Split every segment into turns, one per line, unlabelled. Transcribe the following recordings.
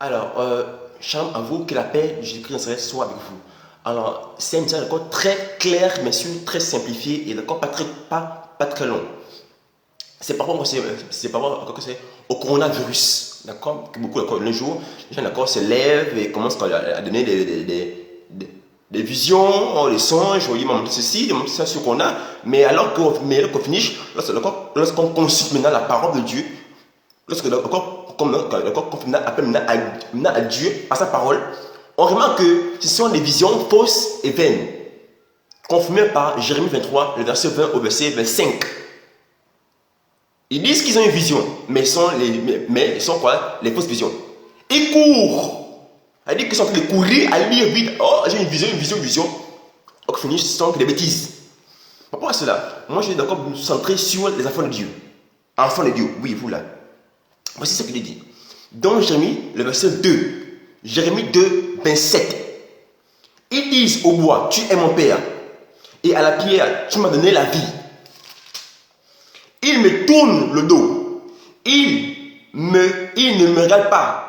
Alors, Shalom à vous, que la paix de Jésus-Christ Nazareth soit avec vous. Alors, c'est un message d'accord très clair, mais sûr, très simplifié et d'accord pas très long. C'est par rapport au coronavirus, d'accord, que beaucoup le jour, les gens d'accord se lèvent et commencent à donner des visions, des songes, on dit ceci, ça sur qu'on a, mais alors qu'on finit, lorsqu'on consulte maintenant la parole de Dieu, lorsque qu'on appelle maintenant à Dieu par sa parole, on remarque que ce sont des visions fausses et vaines, confirmées par Jérémie 23, le verset 20 au verset 25. Ils disent qu'ils ont une vision, mais ils sont quoi? Les fausses visions. Ils courent. Elle dit qu'ils sont en train de courir à lire vite. Oh, j'ai une vision. Donc, finissent, ce sont des bêtises. Par rapport à cela, moi je vais d'accord me centrer sur les enfants de Dieu. Enfants de Dieu, oui, vous là. Voici ce qu'il dit. Dans Jérémie, le verset 2, Jérémie 2, 27. Ils disent au bois, tu es mon père, et à la pierre, tu m'as donné la vie. Ils me tournent le dos. Ils ne me regardent pas.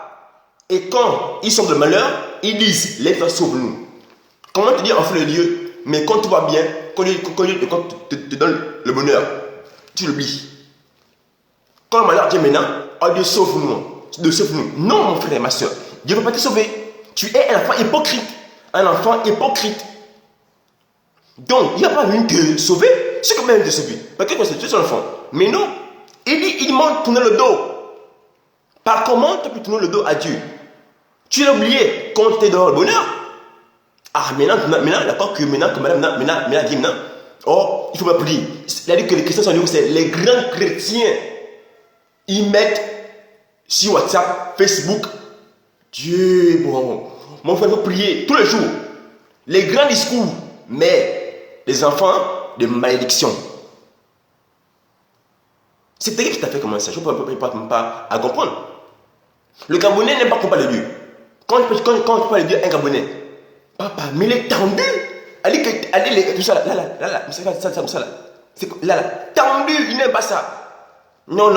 Et quand ils sont de malheur, ils disent, lève-toi, sauve-nous. Comment te dire, enfant de Dieu, mais quand tout va bien, quand te donne le bonheur, tu l'oublies. Quand le malheur vient maintenant, oh Dieu, sauve-nous. Non, mon frère et ma soeur, Dieu ne va pas te sauver. Tu es un enfant hypocrite. Un enfant hypocrite. Donc, il n'a pas venu te sauver, c'est quand même te sauver. Parce que tu es son enfant. Mais non, il m'a tourné le dos. Par comment tu peux tourner le dos à Dieu? Tu l'as oublié quand tu es dans le bonheur. Ah, maintenant, d'accord, que maintenant, dit maintenant, oh, il faut m'appeler. C'est-à-dire que les chrétiens sont venus, c'est les grands chrétiens. Ils mettent sur WhatsApp, Facebook, Dieu est bon. Mon frère, il faut prier tous les jours. Les grands discours, mais les enfants de malédiction. C'est terrible tout à fait comment ça. Je ne peux pas à comprendre. Le Gabonais n'aime pas qu'on parle de Dieu. Quand tu parles de Dieu, un Gabonais, papa, mais il est tendu. Tout ça là, tendu, il n'aime pas ça. Non.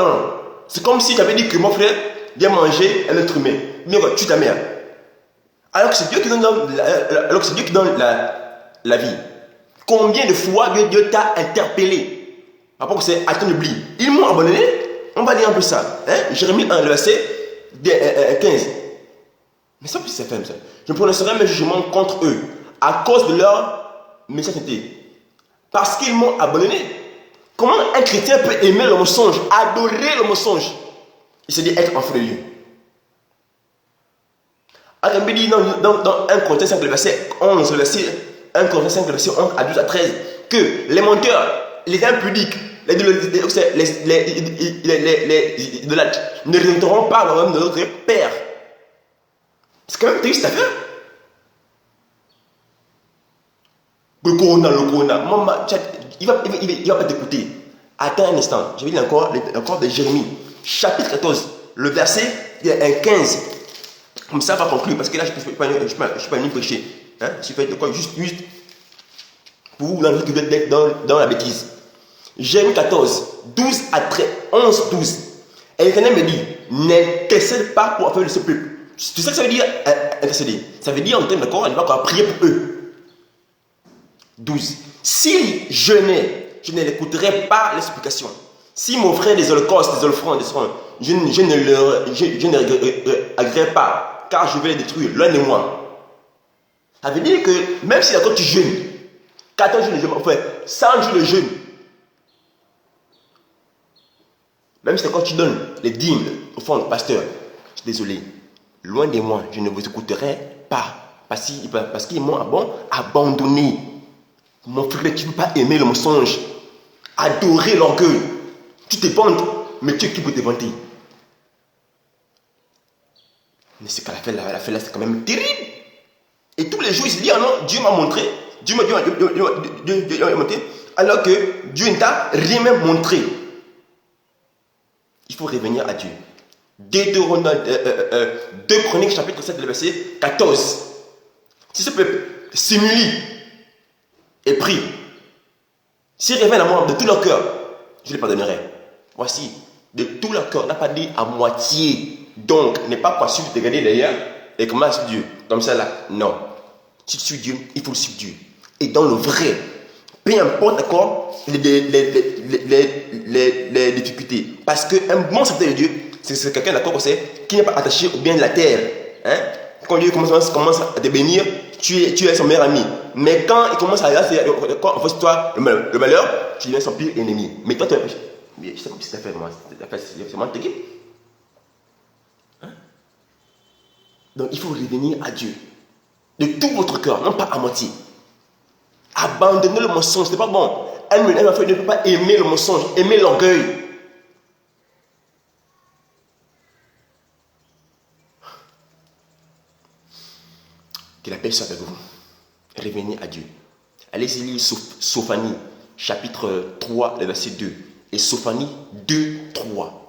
C'est comme si tu avais dit que mon frère vient manger un être humain. Mais tu ta mère. Alors que c'est Dieu qui donne la vie. Combien de fois Dieu t'a interpellé? Par rapport à c'est à ton oubli. Ils m'ont abandonné. On va dire un peu ça. Jérémie 1, le verset 15. Mais ça, c'est fait ça. Je prononcerai mes jugements contre eux à cause de leur méchanceté. Parce qu'ils m'ont abandonné. Comment un chrétien peut aimer le mensonge, adorer le mensonge? Il se dit être enfant de Dieu. Alors, il dit dans 1 Corinthiens 5, le verset 11, 1 Corinthiens 5, le verset 11 à 12 à 13, que les menteurs, les impudiques, les idolâtres ne reviendront pas dans le royaume de notre Père. C'est quand même triste à faire. Le corona, il va pas t'écouter. Attends un instant, je vais lire encore de Jérémie, chapitre 14, le verset 15. Comme ça, on va conclure, parce que là, je ne suis pas venu prêcher. Je fais de quoi juste pour vous d'être dans la bêtise. Jérémie 14, 12 à 13, 11, 12. Et l'Éternel me dit, n'intercède pas pour affaire de ce peuple. Tu sais ce que ça veut dire intercéder? Ça veut dire, en termes d'accord, il va encore prier pour eux. 12. Si je ne l'écouterai pas l'explication. Si mon frère des holocaustes, des offrandes, je ne agréerai pas, car je vais les détruire, loin de moi. Ça veut dire que même si d'accord tu jeûnes, 14 jours de jeûne, enfin 100 jours de jeûne, même si d'accord tu donnes les dîmes au fond, pasteur, je suis désolé, loin de moi, je ne vous écouterai pas, parce qu'ils m'ont abandonné. Mon frère, tu ne peux pas aimer le mensonge, adorer l'orgueil. Tu te vantes, mais tu es qui pour te vanter? Mais c'est qu'à la fin là, c'est quand même terrible. Et tous les jours, il se dit, ah non, Dieu m'a montré, Dieu m'a montré, alors que Dieu ne t'a rien même montré. Il faut revenir à Dieu. 2 Chroniques, chapitre 7, verset 14. Si ce peuple s'humilie et prie, s'ils reviennent à moi de tout leur cœur, je les pardonnerai. Voici, de tout leur cœur, on n'a pas dit à moitié, Donc, n'est pas possible de regarder derrière et comment suivre Dieu. Comme ça là, non. Si tu suis Dieu, il faut le suivre Dieu. Et dans le vrai, peu importe d'accord, les difficultés. Parce qu'un bon serviteur de Dieu, c'est quelqu'un d'accord qui n'est pas attaché au bien de la terre. Hein? Quand Dieu commence à te bénir, tu es son meilleur ami. Mais quand il commence à faire toi le malheur, tu deviens son pire ennemi. Mais toi, tu es. Mais je sais pas si tu as fait moi. C'est moi qui t'ai. Donc il faut revenir à Dieu. De tout votre cœur, non pas à moitié. Abandonnez le mensonge, ce n'est pas bon. Un enfant ne peut pas aimer le mensonge, aimer l'orgueil. Que la paix soit avec vous. Revenez à Dieu. Allez-y lire Sophanie, chapitre 3, le verset 2. Et Sophanie 2, 3.